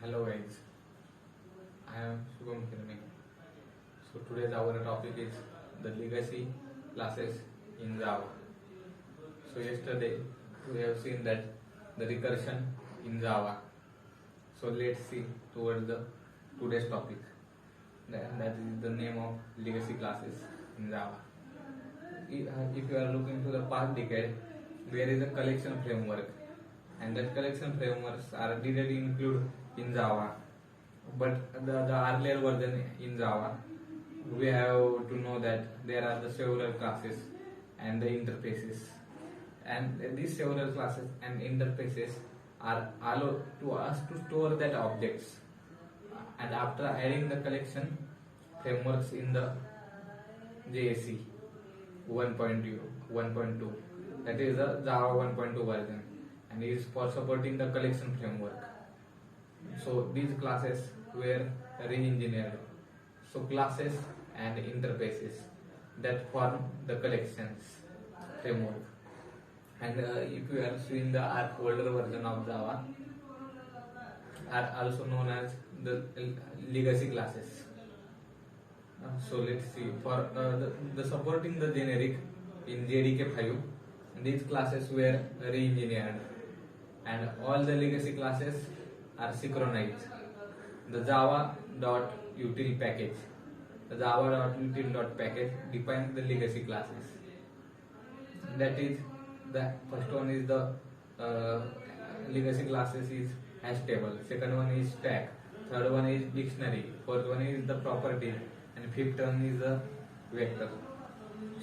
Hello guys, I am Shubham Kirme. So today's our topic is the legacy classes in Java. So yesterday we have seen that the recursion in Java. So let's see towards the today's topic. That is the name of legacy classes in Java. If you are looking to the past decade, there is a collection framework, and that collection frameworks are directly included in Java. But the earlier version in Java, we have to know that there are the several classes and the interfaces, and these several classes and interfaces are allowed to us to store that objects. And after adding the collection frameworks in the JSC 1.2, that is the Java 1.2 version, and is for supporting the collection framework. So these classes were re-engineered. So classes and interfaces that form the collections framework. And if you are seeing the older version of Java, are also known as the legacy classes. So let's see, for the supporting the generic in JDK5, these classes were re-engineered, and all the legacy classes are synchronized. The java.util package, the java.util package defines the legacy classes. That is, the first one is the legacy classes is hash table, second one is stack, third one is dictionary, fourth one is the property, and fifth one is the vector.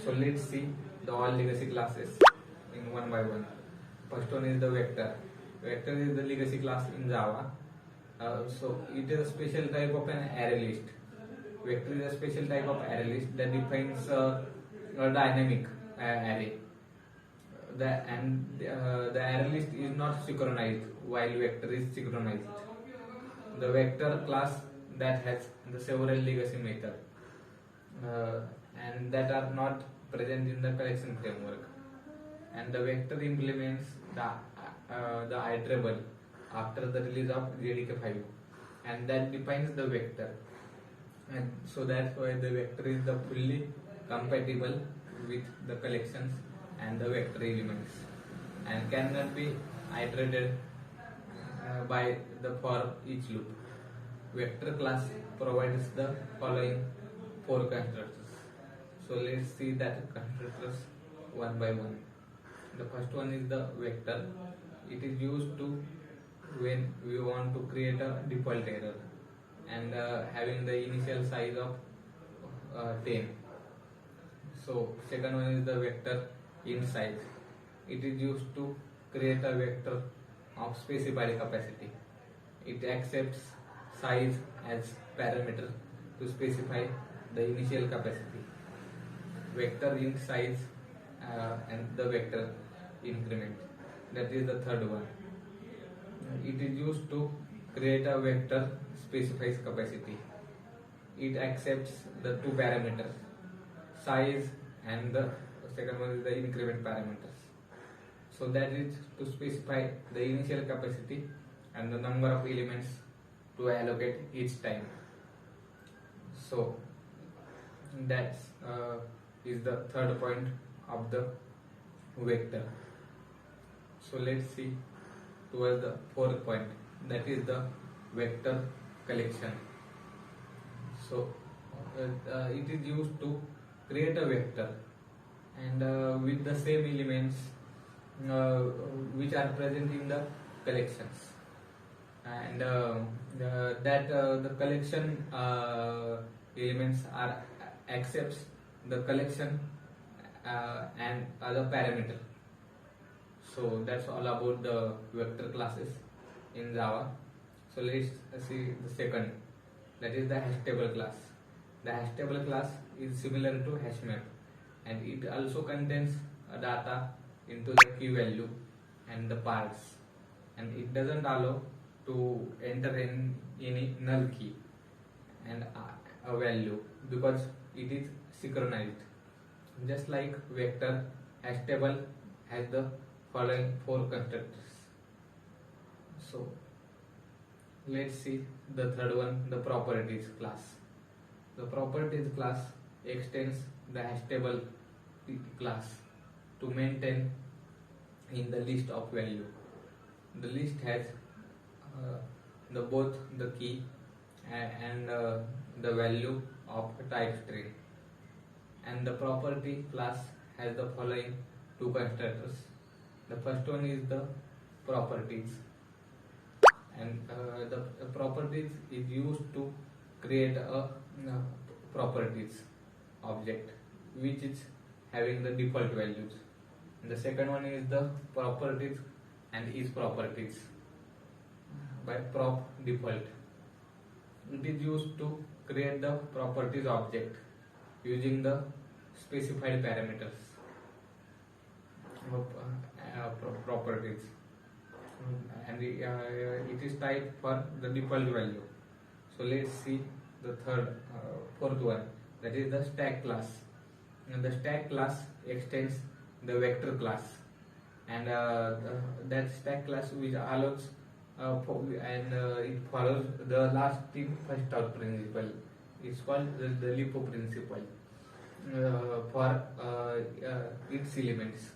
So let's see the all legacy classes in one by one. First one is the vector. Vector is the legacy class in Java. So it is a special type of an array list. Vector is a special type of array list that defines a dynamic array. The array list is not synchronized while vector is synchronized. The vector class that has the several legacy methods and that are not present in the collection framework. And the vector implements the iterable after the release of JDK5, and that defines the vector. And so that's why the vector is the fully compatible with the collections and the vector elements, and cannot be iterated by the for each loop. Vector class provides the following four constructors. So let's see that constructors one by one. The first one is the vector. It is used to when we want to create a default error, and having the initial size of 10. So second one is the vector int size. It is used to create a vector of specified capacity. It accepts size as parameter to specify the initial capacity. Vector int size and the vector increment. That is the third one. It is used to create a vector specifies capacity. It accepts the two parameters, size and the second one is the increment parameters. So that is to specify the initial capacity and the number of elements to allocate each time. So that is the third point of the vector. So let's see towards the fourth point, that is the vector collection. So it is used to create a vector and with the same elements which are present in the collections, and the collection elements are accepts the collection and other parameter. So that's all about the vector classes in Java. So let's see the second, that is the hash table class. The hash table class is similar to hashmap, and it also contains a data into the key value and the parts, and it doesn't allow to enter in any null key and a value because it is synchronized. Just like vector, hash table has the following four constructors. So let's see the third one, the properties class. The properties class extends the hashable class to maintain in the list of value. The list has the both the key and the value of a type string. And the property class has the following two constructors. The first one is the properties, and the properties is used to create a properties object which is having the default values. And the second one is the properties and is properties by prop default. It is used to create the properties object using the specified parameters of properties, and it is typed for the default value. So let's see the fourth one, that is the stack class. And the stack class extends the vector class, and that stack class which allows it follows the last in first out principle. It's called the LIFO principle for its elements.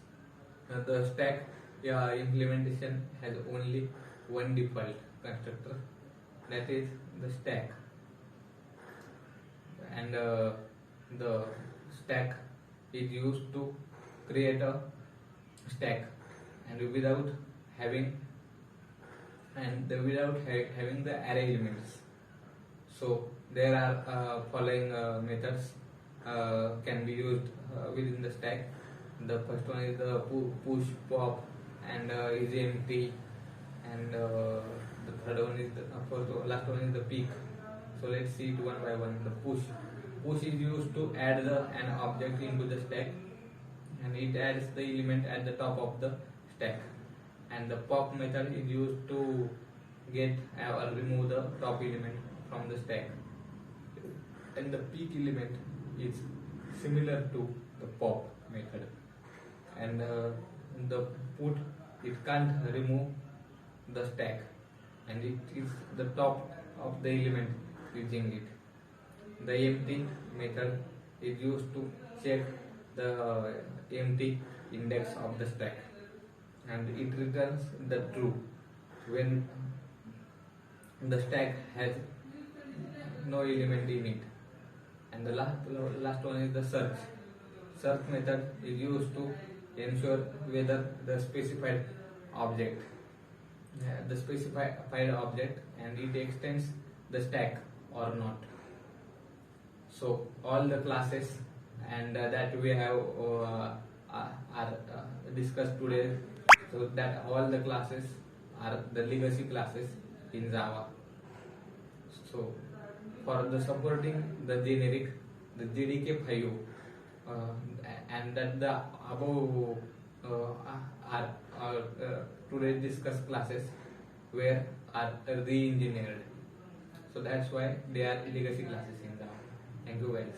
The stack implementation has only one default constructor, that is the stack, and the stack is used to create a stack, and without having having the array elements. So there are following methods can be used within the stack. The first one is the push, pop, and is empty, and the third one is last one is the peak. So let's see it one by one. The push is used to add an object into the stack, and it adds the element at the top of the stack. And the pop method is used to get or remove the top element from the stack. And the peak element is similar to the pop method. And the put, it can't remove the stack, and it is the top of the element using it. The empty method is used to check the empty index of the stack, and it returns the true when the stack has no element in it. And the last one is the search. Search method is used to ensure whether the specified object and it extends the stack or not. So all the classes and that we have are discussed today. So that all the classes are the legacy classes in Java. So for the supporting the generic, the JDK5 and that the above are today discussed classes where are re-engineered. So that's why they are legacy classes in Java. Thank you guys.